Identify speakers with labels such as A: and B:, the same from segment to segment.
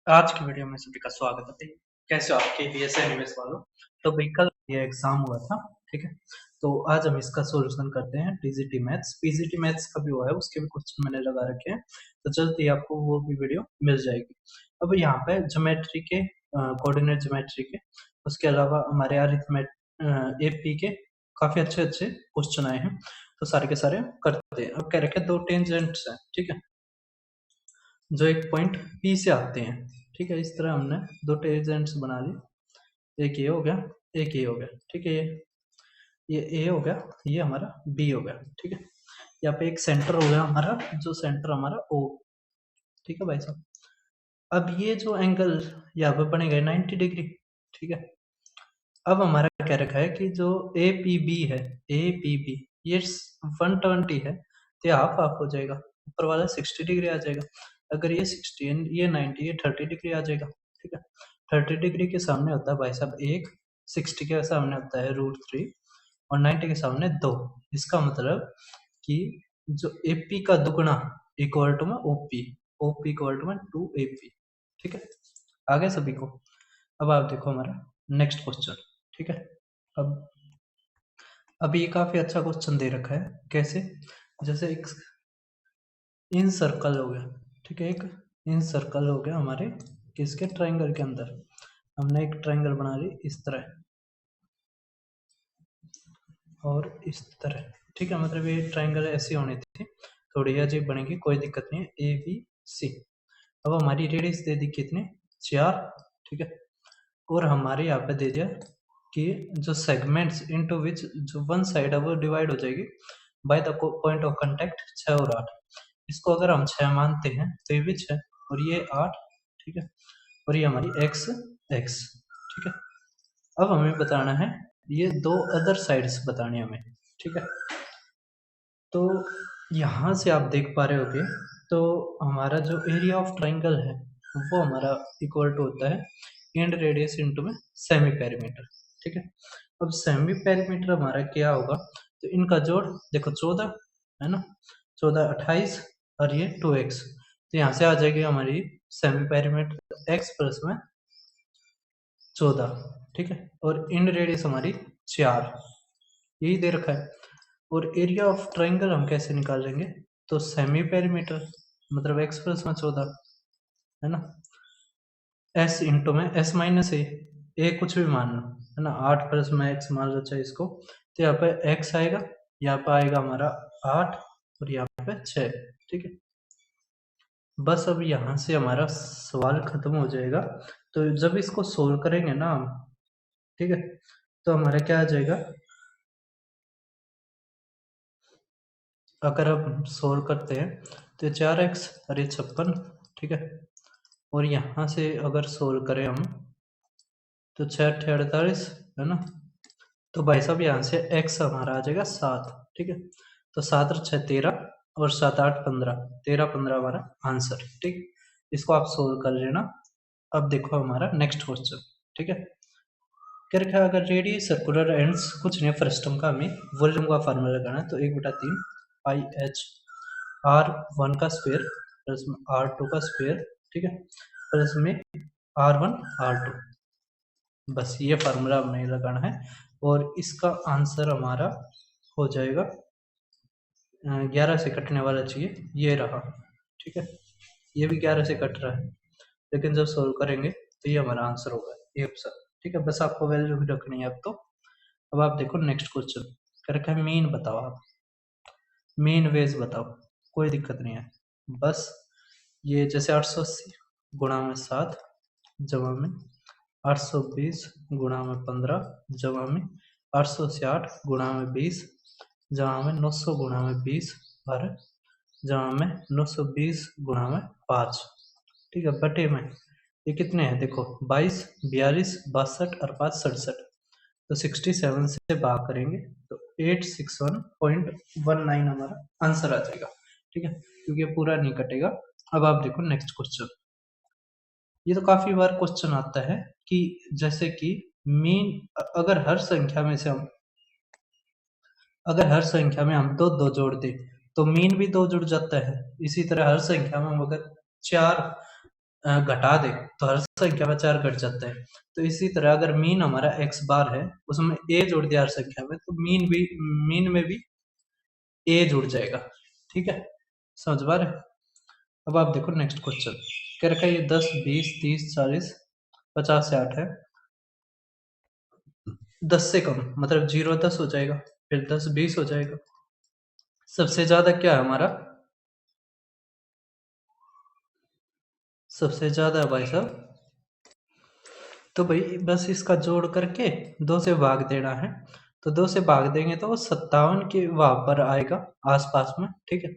A: आज की वीडियो में सभी का स्वागत है। भाई कैसे हो आप KPS एनिमेस वालों। तो भाई कल ये एग्जाम हुआ था, ठीक है। तो आज हम इसका सॉल्यूशन करते हैं। टीजीटी मैथ्स पीजीटी मैथ्स का भी हुआ है, उसके भी क्वेश्चन मैंने लगा रखे हैं, तो जल्दी आपको वो भी वीडियो मिल जाएगी। अब यहाँ पे ज्योमेट्री के कोऑर्डिनेट ज्योमेट्री के, उसके अलावा हमारे अरिथमेट AP के काफी अच्छे अच्छे क्वेश्चन आए हैं, तो सारे के सारे करते हैं। अब कह रखे दो टेंजेंट्स हैं, ठीक है, जो एक पॉइंट P से आते हैं, ठीक है। इस तरह हमने दो टेंजेंट्स बना ली, एक ये हो गया, एक ये हो गया, ठीक है। ये A हो गया, ये हमारा B हो गया, ठीक है। यहाँ पे एक सेंटर हो गया हमारा, जो सेंटर हमारा O, ठीक है भाई साहब। अब ये जो एंगल यहाँ पे बनेगा 90 डिग्री, ठीक है। अब हमारा क्या रखा है कि जो APB है, APB ये 120 है, तो ये हाफ हाफ हो जाएगा, ऊपर वाला 60 डिग्री आ जाएगा। अगर ये 60 ये 90 ये 30 डिग्री आ जाएगा, ठीक है। 30 डिग्री के सामने होता है भाई साहब 1, 60 के सामने होता है √3 और 90 के सामने 2। इसका मतलब कि जो AP का दुगना इक्वल टू में OP, OP इक्वल टू में 2AP, ठीक है। आगे सभी को। अब आप देखो हमारा नेक्स्ट क्वेश्चन, ठीक है। अब अब ये काफी अच्छा क्वेश्चन दे रखा है। कैसे? जैसे एक इन सर्कल हो गया, ठीक है। एक इन सर्कल हो गया हमारे किसके, ट्रायंगल के अंदर। हमने एक ट्रायंगल बना ली इस तरह और इस तरह, ठीक है। मतलब ये ट्रायंगल ऐसी होनी थी, थोड़ी अजीब बनेगी, कोई दिक्कत नहीं है। ABC। अब हमारी रेडियस दे दी कितनी, 4, ठीक है। और हमारे यहाँ पे दे दिया कि जो सेगमेंट्स इनटू विच जो वन साइड है वो डिवाइड हो जाएगी by the point of contact 6 और 8। इसको अगर हम 6 मानते हैं तो ये भी 6 और ये 8, ठीक है। और ये हमारी x x, ठीक है। अब हमें बताना है ये दो अदर साइड्स बतानी है हमें, ठीक है। तो यहाँ से आप देख पा रहे होगे, तो हमारा जो एरिया ऑफ ट्राइंगल है वो हमारा इक्वल टू होता है एंड रेडियस इनटू में सेमी पेरीमीटर, ठीक है। अब सेमी पेरीमीटर हमारा क्या होगा, तो इनका जोड़ देखो 14 है ना, 14 28 और ये 2x, तो यहाँ से आ जाएगी हमारी सेमी पेरीमीटर x प्लस में 14, ठीक है। और इन रेडियस हमारी 4, यही दे रखा है। और एरिया ऑफ ट्राइंगल हम कैसे निकालेंगे, तो सेमी पेरीमीटर मतलब x प्लस में 14 है ना, s इंटू में s माइनस ए कुछ भी मान लो, है ना। 8 प्लस में x मान लो चाहे इसको, तो यहाँ पे x आएगा, यहाँ पे आएगा हमारा 8 और यहाँ पे 6, ठीक है। बस अब यहाँ से हमारा सवाल खत्म हो जाएगा। तो जब इसको सोल्व करेंगे ना हम, ठीक है, तो हमारा क्या आ जाएगा, अगर हम सोल्व करते हैं तो 4x और ये 56, ठीक है। और यहाँ से अगर सोल्व करें हम तो 6 अट्ठे 48 है ना, तो भाई साहब यहाँ से x हमारा आ जाएगा 7, ठीक है। तो 7 और 6 13 और 7 8 15, 13 15 हमारा आंसर, ठीक। इसको आप सोल्व कर लेना। अब देखो हमारा नेक्स्ट क्वेश्चन, ठीक है। क्या रखा है, अगर रेडियस सर्कुलर एंड्स कुछ नहीं, फ्रस्टम का हमें वॉल्यूम का फार्मूला लगाना है, तो 1/3 IH R1 का स्क्वायर प्लस में R2 का स्क्वायर, ठीक है, प्लस में R1 R2, बस ये फार्मूला हमें लगाना है। और इसका आंसर हमारा हो जाएगा 11 से कटने वाला चाहिए, ये रहा, ठीक है। ये भी 11 से कट रहा है, लेकिन जब सोल्व करेंगे तो ये हमारा आंसर होगा, ये ऑप्शन, ठीक है। बस आपको वैल्यू भी रखनी है अब तो। अब आप देखो नेक्स्ट क्वेश्चन, क्या रखा है, मीन बताओ आप, मीन वेज बताओ, कोई दिक्कत नहीं है। बस ये जैसे 880 गुणा में 7 जमा में 820 गुणा में 15 जमा में 868 गुणा में 20 जमा में 900 गुणा में 20 और जमा में 920 गुणा में 5, ठीक है, बटे में ये कितने हैं देखो, 22 42 62 और 5 67, तो 67 से भाग करेंगे तो 861.19 हमारा आंसर आ जाएगा, ठीक है, क्योंकि ये पूरा नहीं कटेगा। अब आप देखो नेक्स्ट क्वेश्चन, ये तो काफी बार क्वेश्चन आता है कि जैसे कि मीन, अगर हर संख्या में से हम, अगर हर संख्या में हम दो दो जोड़ दें तो मीन भी दो जुड़ जाता है। इसी तरह हर संख्या में हम अगर चार घटा दे तो हर संख्या में 4 घट जाता है। तो इसी तरह अगर मीन हमारा x बार है, उसमें a जोड़ दिया हर संख्या में, तो मीन में भी a जुड़ जाएगा। ठीक है, समझ पा रहे? अब आप देखो नेक्स्ट क्वेश्चन, कह रखा है ये 10 20 30 40 50 से 8 है, 10 से कम मतलब 0 10 हो जाएगा, फिर 10 20 हो जाएगा। सबसे ज्यादा क्या है हमारा? सबसे ज्यादा है भाई साहब, तो भाई बस इसका जोड़ करके 2 से भाग देना है। तो 2 से भाग देंगे तो वो 57 के वहां पर आएगा आसपास में। ठीक है,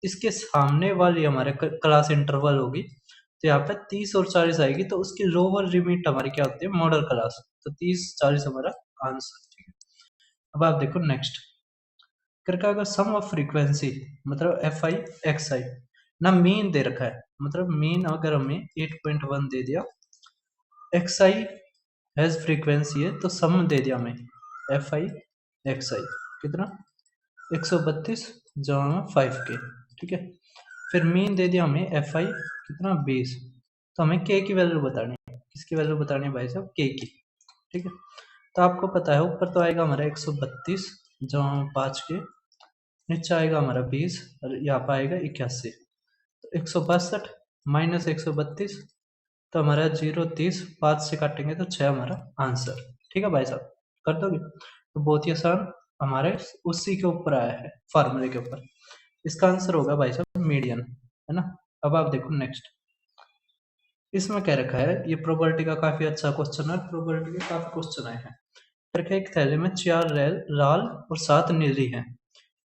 A: इसके सामने वाली हमारे क्लास इंटरवल होगी, तो यहाँ पे 30 और 40 आएगी, तो उसकी लोअर लिमिट हमारी क्या होती है? Model class. तो 30 40 हमारा आंसर। ठीक है, अब आप देखो नेक्स्ट करके, अगर सम ऑफ फ्रीक्वेंसी मतलब एफ आई एक्स आई ना, मीन दे रखा है, मतलब मीन अगर हमें 8.1 दे दिया, एक्स आई हैज फ्रीक्वेंसी है, तो सम दे दिया हमें एफ आई एक्स आई कितना 132 जमा 5 के। ठीक है, फिर मीन दे दिया हमें एफ आई कितना 20, तो हमें के की वैल्यू बतानी है। किसकी वैल्यू बतानी है भाई साहब? के की। ठीक है, तो आपको पता है ऊपर तो आएगा हमारा 132 जमा 5 के, नीचे आएगा हमारा 20 और यहाँ पर आएगा 81, तो 162 माइनस 132, तो हमारा 0 30 5 से काटेंगे तो 6 हमारा आंसर। ठीक है भाई साहब, कर दोगे? तो बहुत ही आसान, हमारे उसी के ऊपर आया है, फार्मूले के ऊपर। इसका आंसर होगा भाई साहब मीडियन, है ना। अब आप देखो नेक्स्ट, इसमें क्या रखा है, ये प्रोबेबिलिटी का काफी अच्छा क्वेश्चन है, प्रोबेबिलिटी के काफी क्वेश्चन आए हैं। रखा है एक थैले में 4 लाल और 7 नीली हैं,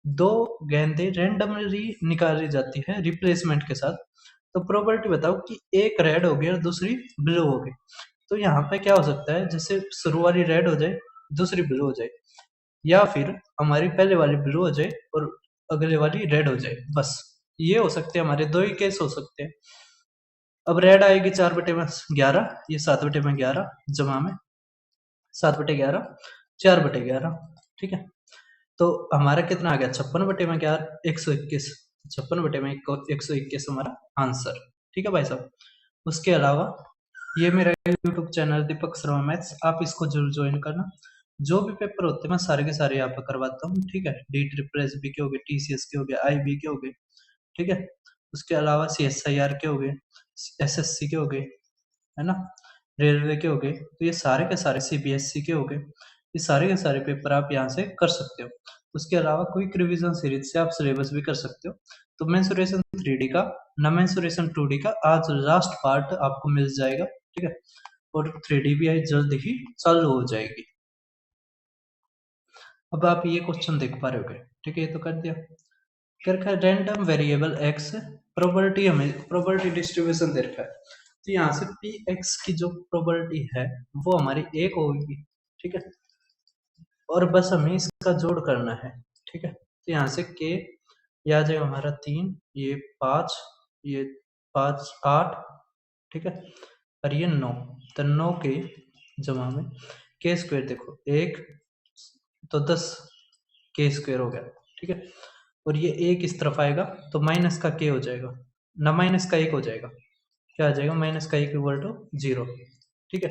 A: 2 गेंदें रेंडमली निकाली जाती है रिप्लेसमेंट के साथ, तो प्रोबेबिलिटी बताओ कि एक रेड हो गई और दूसरी ब्लू हो गई। तो यहाँ पे क्या हो सकता है, जैसे शुरू वाली रेड हो जाए, दूसरी ब्लू हो जाए, या फिर हमारी पहले वाली ब्लू हो जाए और अगले वाली रेड हो जाए, बस ये हो सकते हैं, हमारे दो ही केस हो सकते हैं। अब रेड आएगी 4/11, ये 7/11 जमा में 7/11 4/11। ठीक है, तो हमारा कितना आ गया? 56/11 121, 56/121 हमारा आंसर। ठीक है भाई साहब, उसके अलावा ये मेरा YouTube channel Deepak Sharma maths, आप इसको जरूर ज्वाइन करना। जो भी पेपर होते हैं मैं सारे के सारे यहाँ पे करवाता हूँ। ठीक है, डी ट्रिपल एस बी के हो गए, टीसीएस के हो गए, आईबी के हो गए। ठीक है, उसके अलावा CSIR के हो गए, SSC के हो गए, है ना, रेलवे के हो गए, तो ये सारे के सारे CBSC के हो गए, ये सारे के सारे पेपर आप यहाँ से कर सकते हो। उसके अलावा क्विक रिवीजन सीरीज से आप सिलेबस भी कर सकते हो। तो मेंसुरेशन 3D का ना मेंसुरेशन 2D का आज लास्ट पार्ट आपको मिल जाएगा। ठीक है, और 3D भी जल्द ही चालू हो जाएगी। अब आप ये क्वेश्चन देख पा रहे होगे। ठीक है, ये तो कर दिया। क्या रखा है? रैंडम वेरिएबल एक्स प्रोबेबिलिटी, हमें प्रोबेबिलिटी डिस्ट्रीब्यूशन दे रखा है, तो यहाँ से पी एक्स की जो प्रोबेबिलिटी है वो हमारी 1 होगी। ठीक है, और बस हमें इसका जोड़ करना है। ठीक है, तो यहाँ से के आ जाएगा हमारा 3, ये 5, ये 5 8। ठीक है, और ये 9, तो 9 के जमा में के स्क्वायर, देखो 1 तो 10 के स्क्वायर हो गया। ठीक है, और ये एक इस तरफ आएगा तो माइनस का के हो जाएगा, ना माइनस का 1 हो जाएगा, क्या आ जाएगा? माइनस का 1 इक्वल टू 0। ठीक है,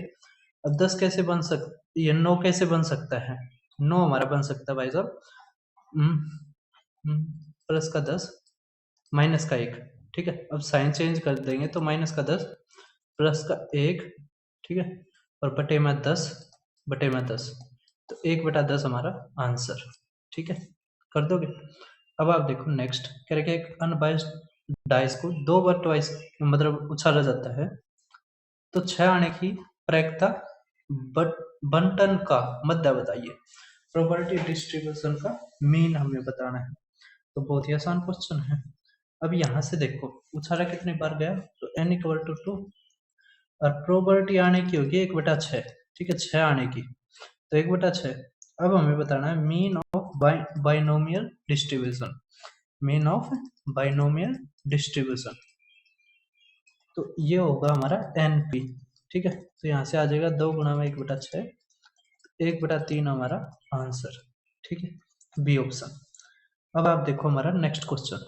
A: अब 10 कैसे बन सकता, ये 9 कैसे बन सकता है? 9 हमारा बन सकता है भाई साहब प्लस का 10 माइनस का 1। ठीक है, अब साइन चेंज कर देंगे तो माइनस का 10 प्लस का 1। ठीक है, और बटे में 10 बटे में 10, तो 1/10 हमारा आंसर। ठीक है, कर दोगे? अब आप देखो नेक्स्ट, कह रहे एक अनबाइस्ड डाइस को 2 बार ट्वाइस मतलब उछाला जाता है, तो 6 आने की प्रायिकता बट बंटन का मध्य बताइए। प्रोबेबिलिटी डिस्ट्रीब्यूशन का मीन हमें बताना है, तो बहुत ही आसान क्वेश्चन है। अब यहाँ से देखो उछाला कितनी बार गया, तो n इक्वल टू 2, और प्रोबेबिलिटी आने की होगी 1/6। ठीक है, 6 आने की, तो 1/6। अब हमें बताना है mean of binomial distribution, mean of binomial distribution, तो ये होगा हमारा NP। ठीक है, तो यहाँ से आ जाएगा 2 गुणा में 1/6, 1/3 हमारा आंसर। ठीक है, बी ऑप्शन। अब आप देखो हमारा नेक्स्ट क्वेश्चन,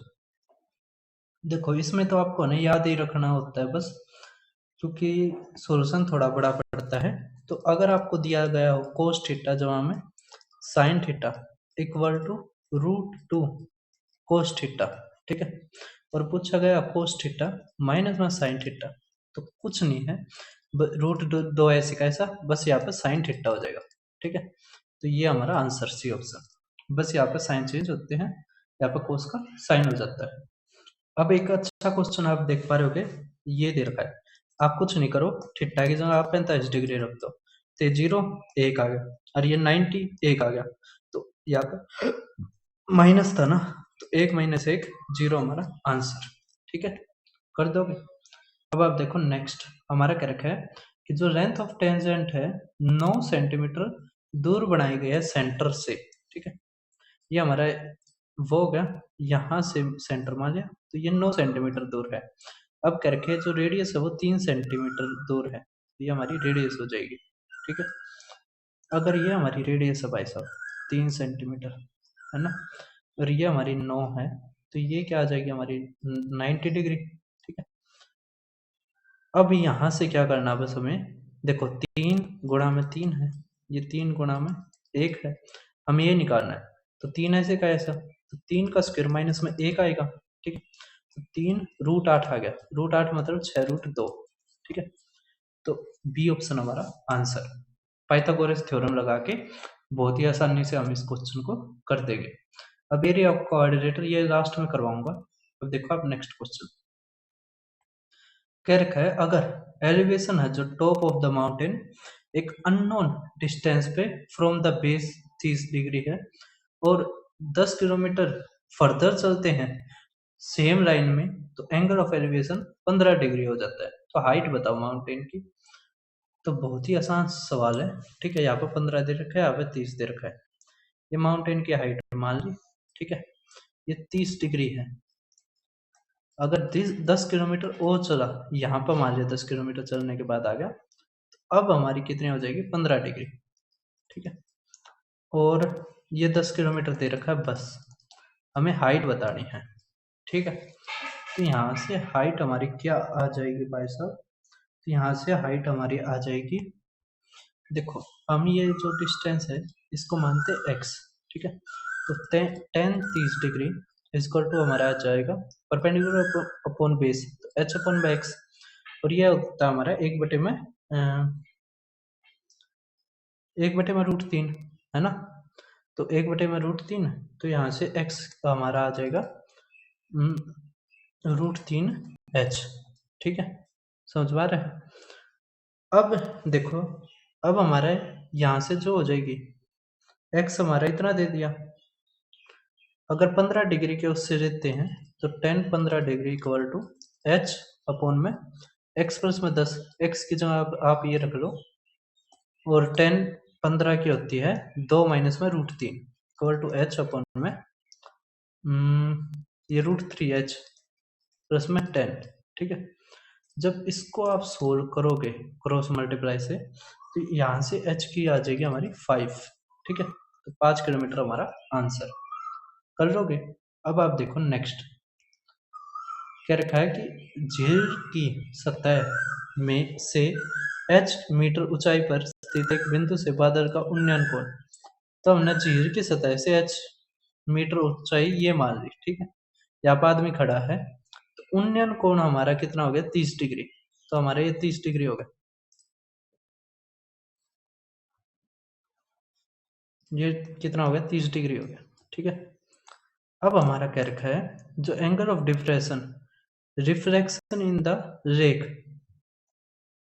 A: देखो इसमें तो आपको नहीं याद ही रखना होता है बस, क्योंकि सॉल्यूशन थोड़ा बड़ा पड़ता है। तो अगर आपको दिया गया हो cos थीटा जवाब में sin theta equal to √2 cos theta, ठीक है, और पूछा गया cos थीटा माइनस में sin थीटा, तो कुछ नहीं है, √2 ऐसे कैसा, बस यहाँ पे sin थीटा हो जाएगा, ठीक है। तो ये हमारा आंसर सी ऑप्शन, बस यहाँ पे साइन चेंज होते हैं, यहाँ पे cos का साइन हो जाता है। अब एक अच्छा क्वेश्चन आप देख पा रहे होगे, ये दे रखा है, आप कुछ नहीं करो, थीटा की जगह आप 45 डिग्री रख दो, तो 0 1 आ गया, और ये 90 1 आ गया, तो यहाँ पे माइनस था ना, तो 1 - 1 0 हमारा आंसर, ठीक है, कर दोगे। अब आप देखो नेक्स्ट हमारा क्या रखा है कि जो लेंथ ऑफ टेंजेंट है 9 सेंटीमीटर दूर बनाई गई है सेंटर से, ठीक है, ये हमारा वो हो गया, यहाँ से सेंटर मान लिया, तो ये 9 सेंटीमीटर दूर है। अब क्या रखे, जो रेडियस है वो 3 सेंटीमीटर दूर है, तो ये हमारी रेडियस हो जाएगी, ठीक है। अगर ये हमारी रेडियस है भाई साहब 3 सेंटीमीटर, है ना, और ये हमारी 9 है, तो ये क्या आ जाएगी हमारी 90 डिग्री, ठीक है। अब यहाँ से क्या करना है बस हमें, देखो 3 गुणा में 3 है, ये 3 गुणा में 1 है, हमें ये निकालना है, तो 3 ऐसे का ऐसा, तो 3 का स्क्वायर माइनस में 1 आएगा, ठीक है, तो 3 √8 आ गया, √8 मतलब 6√2, ठीक है, तो बी ऑप्शन हमारा आंसर, पाइथागोरस थ्योरम लगा के बहुत ही आसानी से हम इस क्वेश्चन को कर देंगे। अब एरिया ऑफ कोऑर्डिनेटर ये लास्ट में करवाऊंगा। अब देखो आप नेक्स्ट क्वेश्चन कह रखा है, अगर एलिवेशन है जो टॉप ऑफ द माउंटेन एक अननोन डिस्टेंस पे फ्रॉम द बेस 30 डिग्री है, और 10 किलोमीटर फर्दर चलते हैं सेम लाइन में, तो एंगल ऑफ एलिवेशन 15 डिग्री हो जाता है, तो हाइट बताओ माउंटेन की। तो बहुत ही आसान सवाल है, ठीक है, यहाँ पे 15 दे रखा है, यहाँ पे 30 दे रखा है, ये माउंटेन की हाइट मान ली, ठीक है, ये 30 डिग्री है, अगर 10 किलोमीटर और चला, यहाँ पर मान लिया 10 किलोमीटर चलने के बाद आ गया, तो अब हमारी कितनी हो जाएगी 15 डिग्री, ठीक है, और ये 10 किलोमीटर दे रखा है, बस हमें हाइट बतानी है, ठीक है। तो यहाँ से हाइट हमारी क्या आ जाएगी भाई साहब, तो यहाँ से हाइट हमारी आ जाएगी, देखो हम ये जो डिस्टेंस है इसको मानते हैं x, ठीक है, तो 30 डिग्री इक्वल टू हमारा आ जाएगा परपेंडिकुलर अपॉन बेस, तो h/x, और ये होता है हमारा 1/में √3, है ना, तो 1/√3, तो यहाँ से x हमारा आ जाएगा √3h, ठीक है, समझ पा रहे हैं। अब देखो, अब हमारा यहाँ से जो हो जाएगी x हमारा इतना दे दिया, अगर 15 डिग्री के उससे लेते हैं तो 10 15 डिग्री इक्वल टू h/में x प्लस में 10, x की जगह आप ये रख लो, और 10 15 की होती है 2 माइनस में √3 इक्वल टू h/में ये √3h प्लस में 10, ठीक है। जब इसको आप सोल्व करोगे क्रॉस मल्टीप्लाई से, तो यहाँ से h की आ जाएगी हमारी 5, ठीक है, तो 5 किलोमीटर हमारा आंसर, कर लोगे। अब आप देखो नेक्स्ट क्या रखा है कि झील की सतह में से h मीटर ऊंचाई पर स्थित एक बिंदु से बादल का उन्नयन कोण, तो हमने झील की सतह से h मीटर ऊंचाई ये मान ली, ठीक है, यहाँ पर आदमी खड़ा है, तो उन्नयन कोण हमारा कितना हो गया 30 डिग्री, तो हमारा ये 30 डिग्री हो गया, ये कितना हो गया 30 डिग्री हो गया, ठीक है। अब हमारा क्या रखा है, जो angle of diffraction reflection in the rake,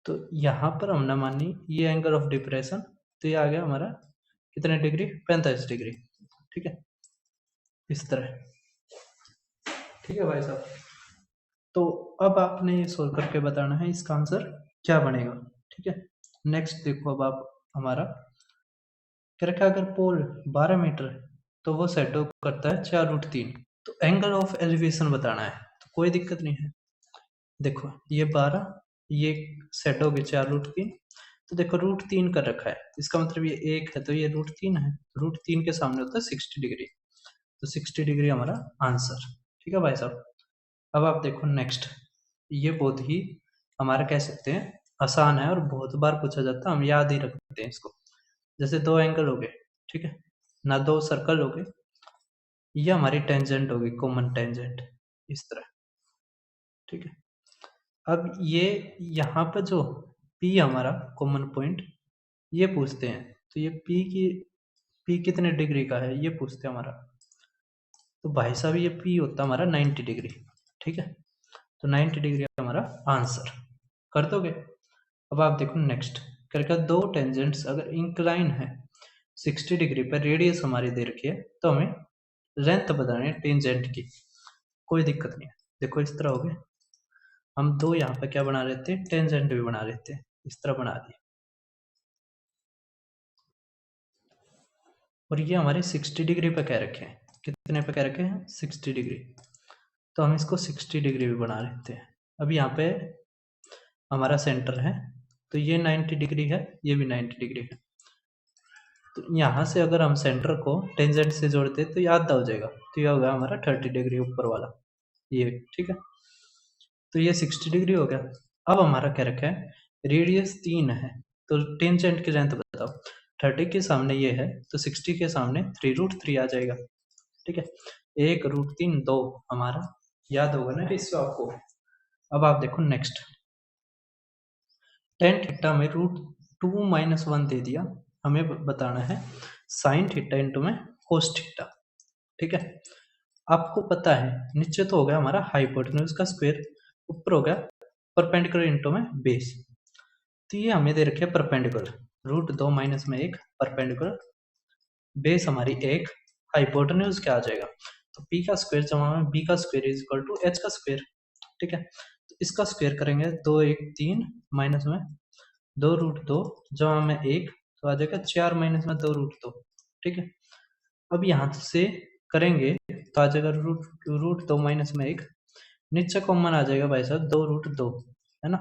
A: तो यहाँ पर हमने मानी ये एंगल ऑफ डिप्रेशन, तो ये आ गया हमारा कितने डिग्री 45 डिग्री, ठीक है, इस तरह, ठीक है भाई साहब। तो अब आपने ये सोल्व करके बताना है इसका आंसर क्या बनेगा, ठीक है। नेक्स्ट देखो, अब आप हमारा क्या रखा, अगर पोल 12 मीटर है तो वो सेट करता है 4√3, तो एंगल ऑफ एलिवेशन बताना है, तो कोई दिक्कत नहीं है, देखो ये 12, ये सेट हो गए 4√3, तो देखो √3 कर रखा है, इसका मतलब ये 1 है, तो ये √3 है, √3 के सामने होता है 60 डिग्री, तो 60 डिग्री हमारा आंसर, ठीक है भाई साहब। अब आप देखो नेक्स्ट, ये बहुत ही हमारा कह सकते हैं आसान है और बहुत बार पूछा जाता है, हम याद ही रखते हैं इसको। जैसे दो एंगल हो गए, ठीक है ना, दो सर्कल हो गए, ये हमारी टेंजेंट होगी, कॉमन टेंजेंट, इस तरह, ठीक है। अब ये यहाँ पर जो P हमारा कॉमन पॉइंट, ये पूछते हैं, तो ये P कितने डिग्री का है ये पूछते हैं हमारा। तो भाई साहब ये P होता है हमारा 90 डिग्री, ठीक है। तो 90 डिग्री हमारा आंसर कर दोगे। अब आप देखो नेक्स्ट करके, दो टेंजेंट्स अगर इंक्लाइन है 60 डिग्री पर, रेडियस हमारी दे रखी है, तो हमें लेंथ बतानी है टेंजेंट की, कोई दिक्कत नहीं है। देखो इस तरह हो गए, हम दो यहाँ पे क्या बना रहे थे, टेंजेंट भी बना रहे थे, इस तरह बना दिए। और ये हमारे 60 डिग्री पे कह रखे हैं, कितने पे कह रखे हैं, 60 डिग्री। तो हम इसको 60 डिग्री भी बना लेते हैं। अब यहाँ पे हमारा सेंटर है, तो ये 90 डिग्री है, ये भी 90 डिग्री है। तो यहाँ से अगर हम सेंटर को टेंजेंट से जोड़ते तो ये आधा हो जाएगा, तो ये होगा हमारा 30 डिग्री ऊपर वाला, ये ठीक है। तो ये 60 डिग्री हो गया। अब हमारा क्या रखा है, रेडियस 3 है, तो टेंजेंट की लेंथ बताओ। 30 के सामने ये है, तो 60 के सामने 3√3 आ जाएगा, ठीक है। 1√3 2 हमारा याद होगा ना रेशियो आपको। अब आप देखो नेक्स्ट, टेन थीटा में √2 - 1 दे दिया, हमें बताना है साइन थीटा इंटू में कोस थीटा, ठीक है। आपको पता है नीचे तो हो गया हमारा हाइपोटेन्यूज का स्क्वायर, ऊपर हो गया परपेंडिकुलर इंटू में बेस। तो ये हमें दे रखे परपेंडिकुलर, √2 - 1 परपेंडिकुलर, बेस हमारी एक, हाइपोटेन्यूज क्या आ जाएगा, तो p का स्क्वायर जमा में b का square is equal to h का स्क्वायर, ठीक है। तो इसका स्क्वायर करेंगे 2 1 3 माइनस में 2√2 जमा में 1, तो आ जाएगा 4 माइनस में 2√2, ठीक है। अब यहाँ से करेंगे तो आ जाएगा √2 - 1, नीचे कॉमन आ जाएगा भाई साहब 2√2, है ना।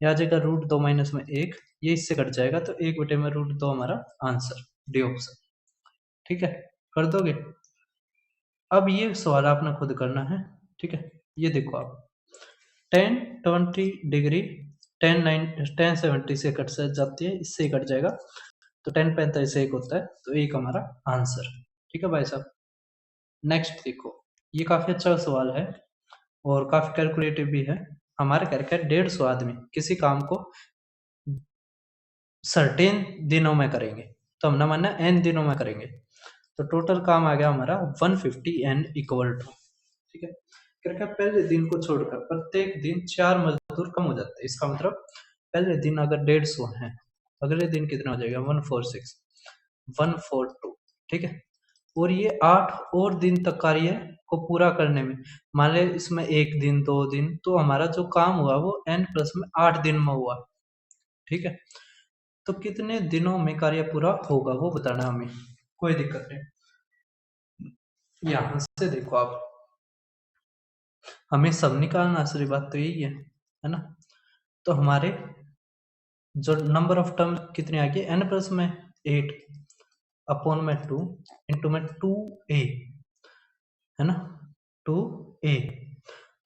A: यह आ जाएगा √2 - 1, ये इससे कट जाएगा, तो 1 में √2 हमारा आंसर, डी ऑप्शन, ठीक है। कर दोगे। अब ये सवाल आपने खुद करना है, ठीक है। ये देखो आप 10 20 डिग्री 10 70 से कट से जाती है, इससे ही कट जाएगा, तो 10 45 से एक होता है, तो एक हमारा आंसर, ठीक है भाई साहब। नेक्स्ट देखो, ये काफी अच्छा सवाल है और काफी कैलकुलेटिव भी है। हमारा क्या रखा है, 150 आदमी किसी काम को सर्टेन दिनों में करेंगे, तो हमने माना n दिनों में करेंगे, तो टोटल काम आ गया हमारा 150 n इक्वल टू, ठीक है। क्या पहले दिन को छोड़कर प्रत्येक दिन 4 मजदूर कम हो जाते हैं, इसका मतलब पहले दिन अगर 150 है, अगले दिन कितना हो जाएगा 146 142, ठीक है। और ये 8 और दिन तक कार्य को पूरा करने में, मान ले इसमें 1 दिन 2 दिन, तो हमारा जो काम हुआ वो n प्लस में 8 दिन में हुआ, ठीक है। तो कितने दिनों में कार्य पूरा होगा वो बताना हमें, कोई दिक्कत नहीं। यहाँ से देखो आप, हमें सब निकालना, असली बात तो यही है ना। तो हमारे जो नंबर ऑफ टर्म कितने आ गए, n प्लस में 8 अपॉन में 2 इंटू में 2a, है ना, 2a,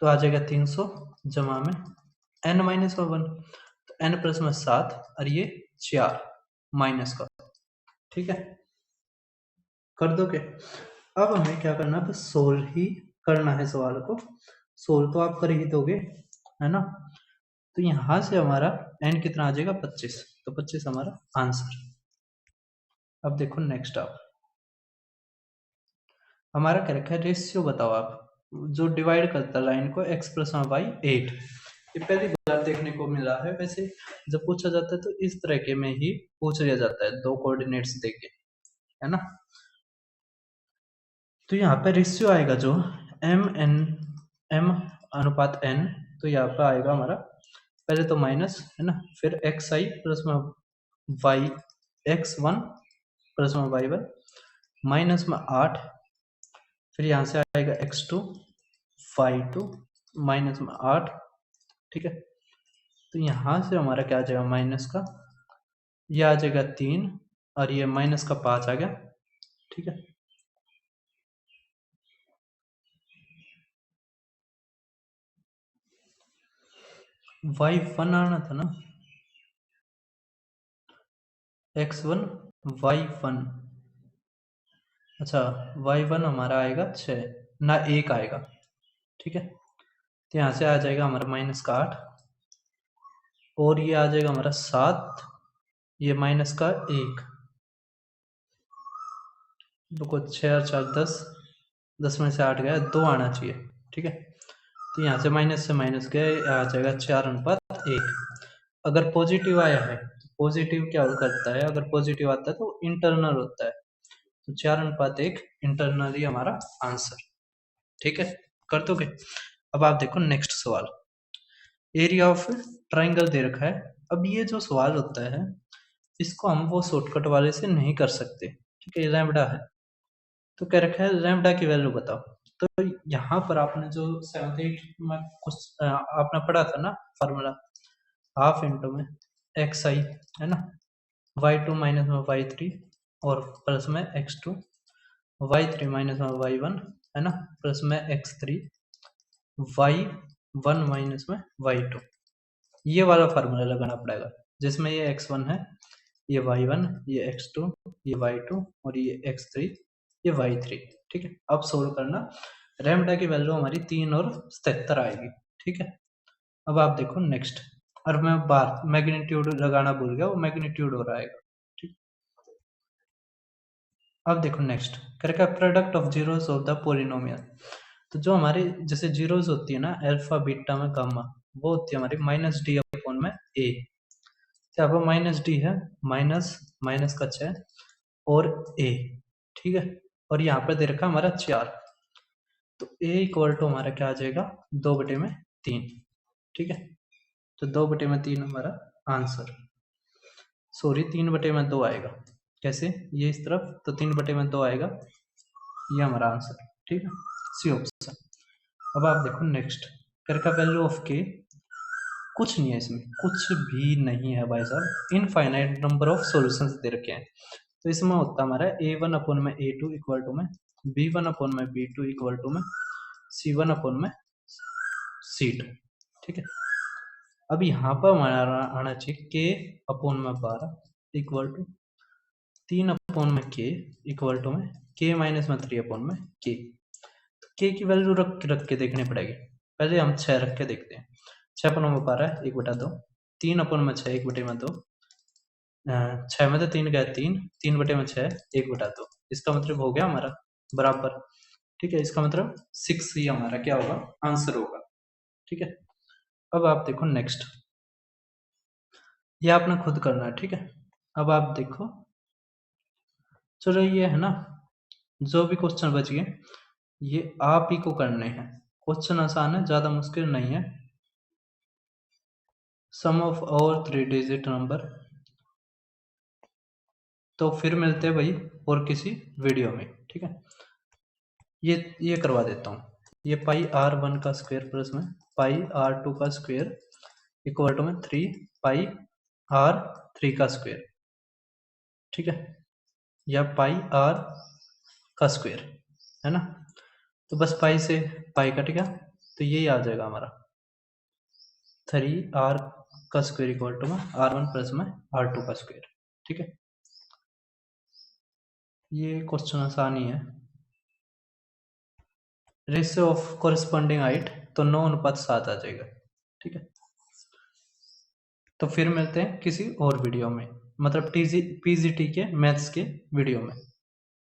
A: तो आ जाएगा 300 जमा में n माइनस 1, तो n प्लस में 7 और ये 4 माइनस का, ठीक है। कर दोगे। अब हमें क्या करना है, बस सोल्व ही करना है सवाल को, सोल्व तो आप कर ही दोगे, है ना। तो यहां से हमारा n कितना आ जाएगा 25, तो 25 हमारा आंसर। अब देखो नेक्स्ट आप, हमारा क्या रखा है, रेशियो बताओ आप जो डिवाइड करता है लाइन को x प्लस 8। ये पहली बार देखने को मिला है, वैसे जब पूछा जाता है तो इस तरह के में ही पूछ लिया जाता है, दो कोऑर्डिनेट्स देके, है ना। तो यहाँ पे रेशियो आएगा जो m अनुपात n, तो यहाँ पे आएगा हमारा पहले तो माइनस, है ना, फिर xi प्लस में y x1 प्लस में y1 माइनस में 8, फिर यहाँ से आएगा x2 y2 माइनस में 8, ठीक है। तो यहाँ से हमारा क्या आ जाएगा माइनस का, ये आ जाएगा 3 और ये माइनस का 5 आ गया, ठीक है। y1 आना था ना, x1 y1। अच्छा, y1 हमारा आएगा 6 ना 1 आएगा, ठीक है। तो यहाँ से आ जाएगा हमारा -8 और ये आ जाएगा हमारा 7, ये माइनस का 1, रुको 6 और 4 10, 10 में से 8 गया, 2 आना चाहिए, ठीक है। तो यहाँ से माइनस गया, आ जाएगा 4:1। अगर पॉजिटिव आया है, पॉजिटिव क्या करता है, अगर पॉजिटिव आता है तो इंटरनल होता है, तो 4:1 इंटरनली हमारा आंसर, ठीक है। कर दोगे? अब आप देखो नेक्स्ट सवाल, एरिया ऑफ ट्राइंगल दे रखा है। अब ये जो सवाल होता है, इसको हम वो शॉर्टकट वाले से नहीं कर सकते, ठीक है। लैम्बडा है, तो कह रखा है लैम्बडा की वैल्यू बताओ। तो यहाँ पर आपने जो 7th 8th में कुछ आपने पढ़ा था ना फार्मूला, हाफ इंटू में एक्स आई, है ना, y2 माइनस में y3 और प्लस में x2, y3 माइनस में y1, है ना, प्लस में x3, y1 माइनस में y2। ये वाला फार्मूला लगाना पड़ेगा, जिसमें ये x1 है, ये y1, ये x2, ये y2 और ये x3, ये y3, ठीक है। अब सोल्व करना, लैम्बडा की वैल्यू हमारी 3 और 77 आएगी, ठीक है। अब आप देखो नेक्स्ट, और मैं बार मैग्नीट्यूड लगाना भूल गया, वो मैग्नीट्यूड हो रहा है, ठीक। अब देखो नेक्स्ट, क्या product of zeros of the polynomial. तो जो हमारे जैसे जीरोस होती है ना, अल्फा बीटा में गामा, वो होती है हमारी माइनस डी अपॉन में ए। यहाँ पर माइनस डी है, माइनस माइनस का 6 और ए, ठीक है। और यहाँ पे दे रखा हमारा 4, तो ए इक्वल टू हमारा क्या आ जाएगा, 2/3, ठीक है। तो 2/3 हमारा आंसर, सॉरी 3/2 आएगा। कैसे, ये इस तरफ, तो 3/2 आएगा, ये हमारा आंसर, ठीक है, सी ऑप्शन। अब आप देखो नेक्स्ट, कर का वैल्यू ऑफ के, कुछ नहीं है इसमें, कुछ भी नहीं है भाई साहब, इनफाइनाइट नंबर ऑफ सॉल्यूशंस दे रखे हैं। तो इसमें होता हमारा a1 अपॉन में a2 इक्वल टू में b1 अपॉन में b2 इक्वल टू में c1 अपॉन में c2, ठीक है। अब यहाँ पर हमारा आना चाहिए k अपॉन में 12 इक्वल टू 3 अपॉन में k इक्वल टू में k माइनस में 3 अपॉन में k। तो k की वैल्यू रख के देखनी पड़ेगी। पहले हम 6 रख के देखते हैं। 6 अपॉन में 12 1/2, 3 अपॉन में 6 1/2, 6 में तो 3 गया 3, 3/6 1/2, इसका मतलब हो गया हमारा बराबर, ठीक है। इसका मतलब 6 ही हमारा क्या होगा, आंसर होगा, ठीक है। अब आप देखो नेक्स्ट, ये आपने खुद करना है, ठीक है। अब आप देखो, चलो ये है ना, जो भी क्वेश्चन बच गए ये आप ही को करने हैं। क्वेश्चन आसान है, ज्यादा मुश्किल नहीं है। सम ऑफ और 3 डिजिट नंबर। तो फिर मिलते हैं भाई और किसी वीडियो में, ठीक है। ये करवा देता हूँ, ये पाई r1 का स्क्वायर प्लस में पाई r2 का स्क्वायर इक्वल टू में 3 पाई r3 का स्क्वायर, ठीक है, या पाई r का स्क्वायर, है ना। तो बस पाई से पाई कटेगा, तो यही आ जाएगा हमारा 3r का स्क्वायर इक्वल टू में r1 प्लस में r2 का स्क्वायर, ठीक है। ये क्वेश्चन आसान ही है। रेशियो ऑफ कोरिस्पॉन्डिंग हाइट, तो 9:7 आ जाएगा, ठीक है। तो फिर मिलते हैं किसी और वीडियो में, मतलब पीजीटी के मैथ्स के वीडियो में।